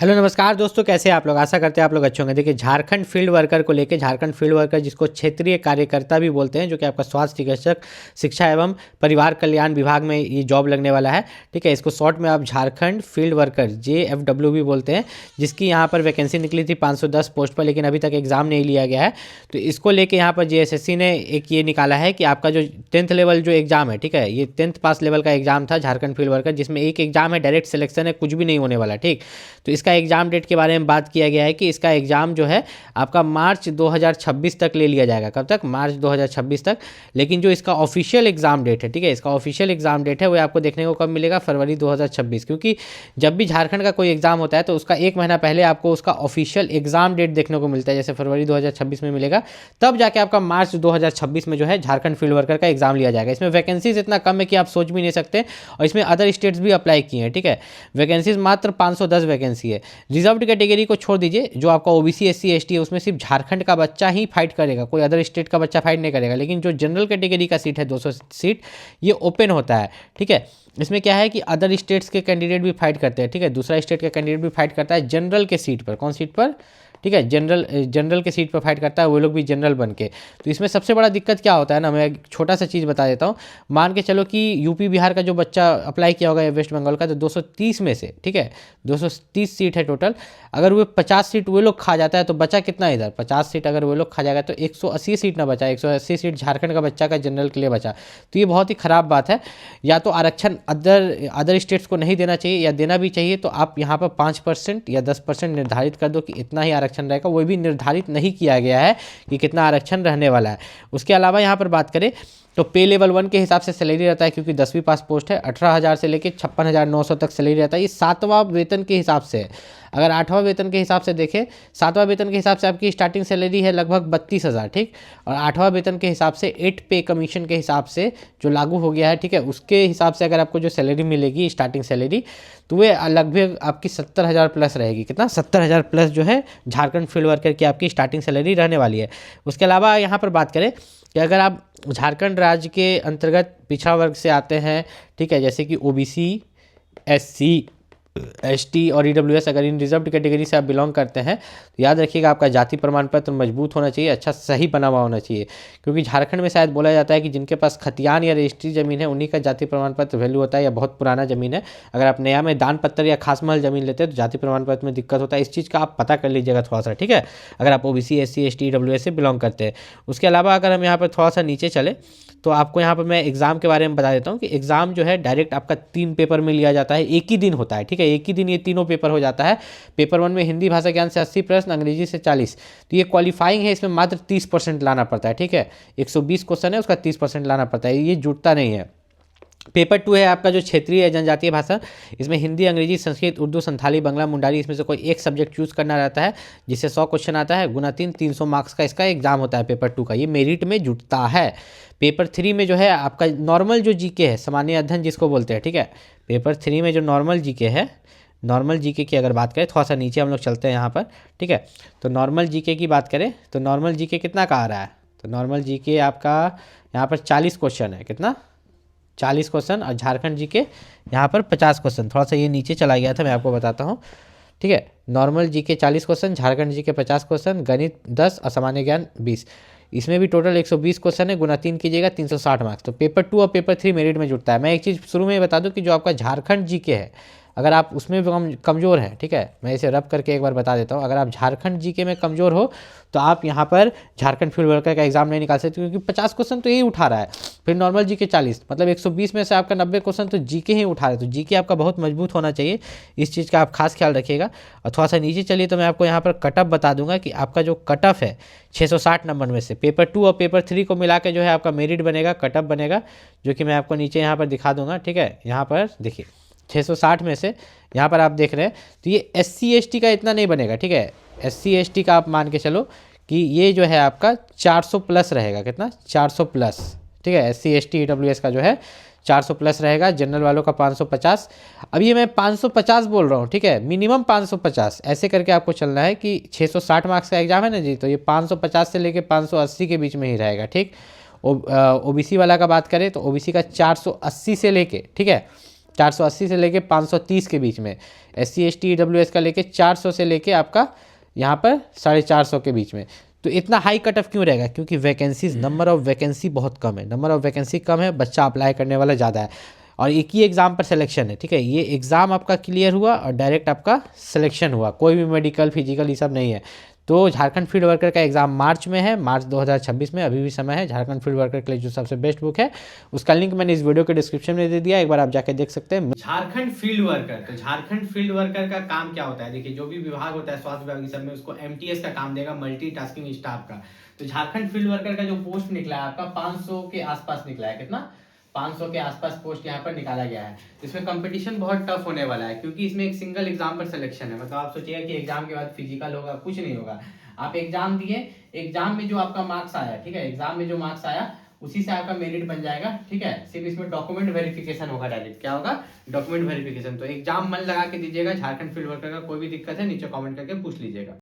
Hello नमस्कार दोस्तों, कैसे हैं आप लोग। आशा करते हैं आप लोग अच्छे होंगे। देखिए, झारखंड फील्ड वर्कर को लेके, झारखंड फील्ड वर्कर जिसको क्षेत्रीय कार्यकर्ता भी बोलते हैं, जो कि आपका स्वास्थ्य चिकित्सक शिक्षा एवं परिवार कल्याण विभाग में ये जॉब लगने वाला है। ठीक है, इसको शॉर्ट में आप झारखंड फील्ड वर्कर JFW भी बोलते हैं, जिसकी यहाँ पर वैकेंसी निकली थी 510 पोस्ट पर, लेकिन अभी तक एग्जाम नहीं लिया गया है। तो इसको लेके यहाँ पर JSSC ने एक ये निकाला है कि आपका जो 10th लेवल जो एग्जाम है, ठीक है, ये 10th पास लेवल का एग्जाम था झारखंड फील्ड वर्कर, जिसमें एक एग्जाम है, डायरेक्ट सिलेक्शन है, कुछ भी नहीं होने वाला। ठीक, तो इसका एग्जाम डेट के बारे में बात किया गया है कि इसका एग्जाम जो है आपका मार्च 2026 तक ले लिया जाएगा। कब तक? मार्च 2026 तक। लेकिन जो इसका ऑफिशियल एग्जाम डेट है, ठीक है, इसका ऑफिशियल एग्जाम डेट है वो आपको देखने को कब मिलेगा? फरवरी 2026। क्योंकि जब भी झारखंड का कोई एग्जाम होता है तो उसका एक महीना पहले आपको उसका ऑफिशियल एग्जाम डेट देखने को मिलता है। जैसे फरवरी 2026 में मिलेगा, तब जाके आपका मार्च 2026 में जो है झारखंड फील्ड वर्कर का एग्जाम लिया जाएगा। इसमें वैकेंसीज इतना कम है कि आप सोच भी नहीं सकते, और इसमें अदर स्टेट्स भी अप्लाई किए हैं। ठीक है, वैकेंसीज मात्र 510 वैकेंसी है। रिजर्व्ड कैटेगरी को छोड़ दीजिए, जो आपका OBC SC ST है उसमें सिर्फ झारखंड का बच्चा ही फाइट करेगा, कोई अदर स्टेट का बच्चा फाइट नहीं करेगा। लेकिन जो जनरल कैटेगरी का सीट है 200 सीट, ये ओपन होता है। ठीक है, इसमें क्या है कि अदर स्टेट्स के कैंडिडेट भी फाइट करते हैं। ठीक है, दूसरा स्टेट का कैंडिडेट भी फाइट करता है जनरल के सीट पर। कौन सीट पर? ठीक है, जनरल के सीट पर फाइट करता है, वो लोग भी जनरल बन के। तो इसमें सबसे बड़ा दिक्कत क्या होता है ना, मैं एक छोटा सा चीज़ बता देता हूँ। मान के चलो कि यूपी बिहार का जो बच्चा अप्लाई किया होगा या वेस्ट बंगाल का, तो 230 में से, ठीक है, 230 सीट है टोटल, अगर वो 50 सीट वो लोग खा जाता है तो बचा कितना इधर? 50 सीट अगर वो लोग खा जाएगा तो 180 सीट ना बचा, 180 सीट झारखंड का बच्चा का जनरल के लिए बचा। तो ये बहुत ही ख़राब बात है। या तो आरक्षण अदर स्टेट्स को नहीं देना चाहिए, या देना भी चाहिए तो आप यहाँ पर 5% या 10% निर्धारित कर दो कि इतना ही आरक्षण रहेगा। वो भी निर्धारित नहीं किया गया है कि कितना आरक्षण रहने वाला है। उसके अलावा यहाँ पर बात करें तो पे लेवल 1 के हिसाब से सैलरी रहता है, क्योंकि 10वीं पास पोस्ट है। 18,000 से लेकर 56,900 तक सैलरी रहता है। ये 7वां वेतन के हिसाब से है। अगर 8वां वेतन के हिसाब से देखें, 7वां वेतन के हिसाब से आपकी स्टार्टिंग सैलरी है लगभग 32,000। ठीक, और 8वां वेतन के हिसाब से 8 पे कमीशन के हिसाब से जो लागू हो गया है, ठीक है, उसके हिसाब से अगर आपको जो सैलरी मिलेगी स्टार्टिंग सैलरी, तो वे लगभग आपकी 70,000 प्लस रहेगी। कितना? 70,000 प्लस जो है झारखंड फील्ड वर्कर की आपकी स्टार्टिंग सैलरी रहने वाली है। उसके अलावा यहाँ पर बात करें कि अगर आप झारखंड राज्य के अंतर्गत पिछड़ा वर्ग से आते हैं, ठीक है, जैसे कि OBC SC ST और EWS, अगर इन रिजर्व्ड कैटेगरी से आप बिलोंग करते हैं तो याद रखिएगा आपका जाति प्रमाण पत्र मजबूत होना चाहिए, अच्छा सही बना हुआ होना चाहिए। क्योंकि झारखंड में शायद बोला जाता है कि जिनके पास खतियान या रजिस्ट्री ज़मीन है उन्हीं का जाति प्रमाण पत्र वैल्यू होता है, या बहुत पुराना ज़मीन है। अगर आप नया में दान पत्र या खास महल ज़मीन लेते हैं तो जाति प्रमाण पत्र में दिक्कत होता है। इस चीज़ का आप पता कर लीजिएगा थोड़ा सा, ठीक है, अगर आप OBC SC ST EWS से बिलोंग करते हैं। उसके अलावा अगर हम यहाँ पर थोड़ा सा नीचे चले तो आपको यहाँ पर मैं एग्ज़ाम के बारे में बता देता हूँ कि एग्ज़ाम जो है डायरेक्ट आपका 3 पेपर में लिया जाता है, एक ही दिन होता है। ठीक है, एक ही दिन ये तीनों पेपर हो जाता है। पेपर 1 में हिंदी भाषा ज्ञान से 80 प्रश्न, अंग्रेजी से 40। तो ये क्वालिफाइंग है, इसमें मात्र 30% लाना पड़ता है। ठीक है, 120 क्वेश्चन है, उसका 30% लाना पड़ता है, ये जुटता नहीं है। पेपर 2 है आपका जो क्षेत्रीय जनजातीय भाषा, इसमें हिंदी, अंग्रेजी, संस्कृत, उर्दू, संथाली, बंगला, मुंडारी, इसमें से कोई एक सब्जेक्ट चूज करना रहता है, जिससे 100 क्वेश्चन आता है, गुना 3 300 मार्क्स का इसका एग्जाम होता है पेपर 2 का। ये मेरिट में जुटता है। पेपर 3 में जो है आपका नॉर्मल जो जीके है, सामान्य अध्ययन जिसको बोलते हैं, ठीक है, पेपर 3 में जो नॉर्मल जीके है, नॉर्मल जीके की अगर बात करें, थोड़ा सा नीचे हम लोग चलते हैं यहाँ पर, ठीक है, तो नॉर्मल जीके की बात करें तो नॉर्मल जीके कितना का आ रहा है? तो नॉर्मल जीके आपका यहाँ पर 40 क्वेश्चन है। कितना? 40 क्वेश्चन। और झारखंड जीके यहाँ पर 50 क्वेश्चन। थोड़ा सा ये नीचे चला गया था, मैं आपको बताता हूँ, ठीक है। Normal GK 40 question, Jharkhand GK 50 question, गणित 10 और सामान्य ज्ञान 20। इसमें भी टोटल 120 क्वेश्चन है, गुना 3 कीजिएगा 360 मार्क्स। तो पेपर 2 और पेपर 3 मेरिट में जुटता है। मैं एक चीज़ शुरू में बता दूं कि जो आपका झारखंड जीके है, अगर आप उसमें भी कमज़ोर हैं, ठीक है, मैं इसे रब करके एक बार बता देता हूँ, अगर आप झारखंड जीके में कमज़ोर हो तो आप यहाँ पर झारखंड फील्ड वर्कर का एग्जाम नहीं निकाल सकते, क्योंकि 50 क्वेश्चन तो यही उठा रहा है। फिर नॉर्मल जीके 40, मतलब 120 में से आपका 90 क्वेश्चन तो जीके ही उठा रहा है। तो जीके आपका बहुत मजबूत होना चाहिए, इस चीज़ का आप खास ख्याल रखिएगा। और थोड़ा सा नीचे चलिए तो मैं आपको यहाँ पर कट ऑफ बता दूंगा कि आपका जो कट ऑफ है 660 नंबर में से पेपर 2 और पेपर 3 को मिला के जो है आपका मेरिट बनेगा, कट ऑफ बनेगा, जो कि मैं आपको नीचे यहाँ पर दिखा दूंगा। ठीक है, यहाँ पर देखिए 660 में से यहाँ पर आप देख रहे हैं तो ये SC ST का इतना नहीं बनेगा। ठीक है, SC ST का आप मान के चलो कि ये जो है आपका 400 प्लस रहेगा। कितना? 400 प्लस। ठीक है, SC ST EWS का जो है 400 प्लस रहेगा, जनरल वालों का 550। अब ये मैं 550 बोल रहा हूँ, ठीक है, मिनिमम 550 ऐसे करके आपको चलना है कि 660 मार्क्स का एग्जाम है ना जी, तो ये 550 से लेके 580 के बीच में ही रहेगा। ठीक, OBC वाला का बात करें तो OBC का 480 से लेके, ठीक है, 480 से लेके 530 के बीच में, SC ST EWS का लेके 400 से लेके आपका यहाँ पर 450 के बीच में। तो इतना हाई कट ऑफ क्यों रहेगा? क्योंकि वैकेंसीज, नंबर ऑफ वैकेंसी बहुत कम है, नंबर ऑफ वैकेंसी कम है, बच्चा अप्लाई करने वाला ज़्यादा है, और एक ही एग्ज़ाम पर सिलेक्शन है, ठीक है। ये एग्ज़ाम आपका क्लियर हुआ और डायरेक्ट आपका सिलेक्शन हुआ, कोई भी मेडिकल फिजिकल ये सब नहीं है। तो झारखंड फील्ड वर्कर का एग्ज़ाम मार्च में है, मार्च 2026 में, अभी भी समय है। झारखंड फील्ड वर्कर के लिए जो सबसे बेस्ट बुक है उसका लिंक मैंने इस वीडियो के डिस्क्रिप्शन में दे दिया, एक बार आप जाके देख सकते हैं। झारखंड फील्ड वर्कर, तो झारखंड फील्ड वर्कर का काम क्या होता है? देखिए, जो भी विभाग होता है स्वास्थ्य विभाग सब में, उसको MTS का काम देगा, मल्टीटास्किंग स्टाफ का। तो झारखंड फील्ड वर्कर का जो पोस्ट निकला है आपका 500 के आसपास निकला है। कितना? 500 के आसपास पोस्ट यहाँ पर निकाला गया है। इसमें कंपटीशन बहुत टफ होने वाला है, क्योंकि इसमें एक सिंगल एग्जाम पर सिलेक्शन है। मतलब आप सोचिएगा कि एग्जाम के बाद फिजिकल होगा, कुछ नहीं होगा। आप एग्जाम दिए, एग्जाम में जो आपका मार्क्स आया, ठीक है, एग्जाम में जो मार्क्स आया उसी से आपका मेरिट बन जाएगा, ठीक है। सिर्फ इसमें डॉक्यूमेंट वेरिफिकेशन होगा, डायरेक्ट क्या होगा? Document verification. तो एग्जाम मन लगा के दीजिएगा। झारखंड फील्ड वर्कर का कोई भी दिक्कत है नीचे कमेंट करके पूछ लीजिएगा।